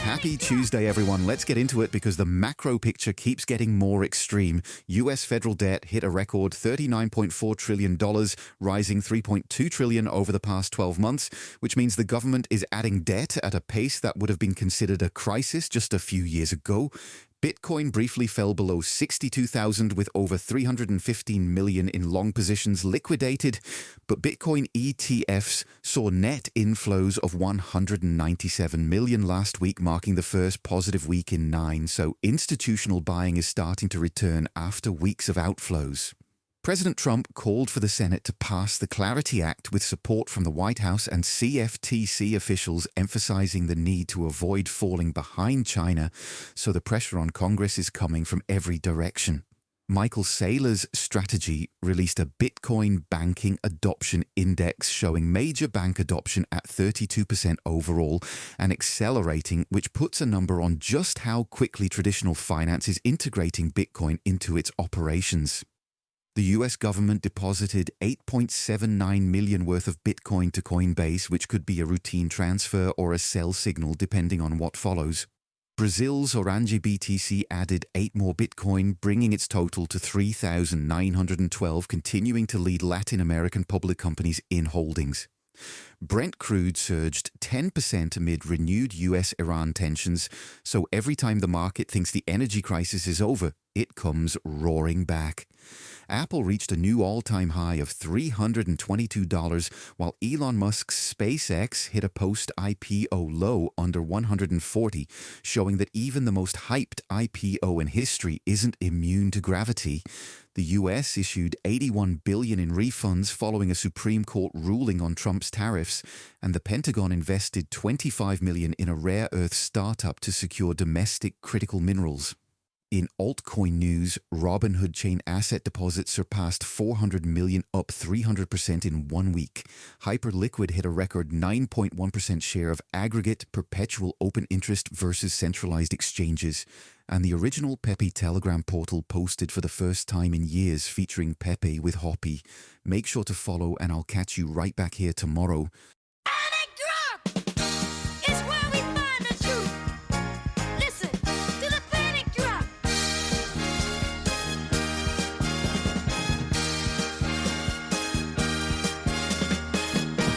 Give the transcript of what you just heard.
Happy Tuesday, everyone. Let's get into it because the macro picture keeps getting more extreme. U.S. federal debt hit a record $39.4 trillion, rising $3.2 trillion over the past 12 months, which means the government is adding debt at a pace that would have been considered a crisis just a few years ago. Bitcoin briefly fell below 62,000 with over 315 million in long positions liquidated, but Bitcoin ETFs saw net inflows of 197 million last week, marking the first positive week in 9, so institutional buying is starting to return after weeks of outflows. President Trump called for the Senate to pass the Clarity Act with support from the White House and CFTC officials, emphasizing the need to avoid falling behind China, so the pressure on Congress is coming from every direction. Michael Saylor's strategy released a Bitcoin banking adoption index showing major bank adoption at 32% overall and accelerating, which puts a number on just how quickly traditional finance is integrating Bitcoin into its operations. The US government deposited $8.79 million worth of Bitcoin to Coinbase, which could be a routine transfer or a sell signal depending on what follows. Brazil's OranjeBTC added 8 more Bitcoin, bringing its total to 3,912, continuing to lead Latin American public companies in holdings. Brent crude surged 10% amid renewed US-Iran tensions, so every time the market thinks the energy crisis is over, it comes roaring back. Apple reached a new all-time high of $322, while Elon Musk's SpaceX hit a post-IPO low under $140, showing that even the most hyped IPO in history isn't immune to gravity. The US issued $81 billion in refunds following a Supreme Court ruling on Trump's tariffs, and the Pentagon invested $25 million in a rare earth startup to secure domestic critical minerals. In altcoin news, Robinhood Chain asset deposits surpassed 400 million, up 300% in 1 week. Hyperliquid hit a record 9.1% share of aggregate perpetual open interest versus centralized exchanges. And the original Pepe Telegram portal posted for the first time in years, featuring Pepe with Hoppy. Make sure to follow, and I'll catch you right back here tomorrow.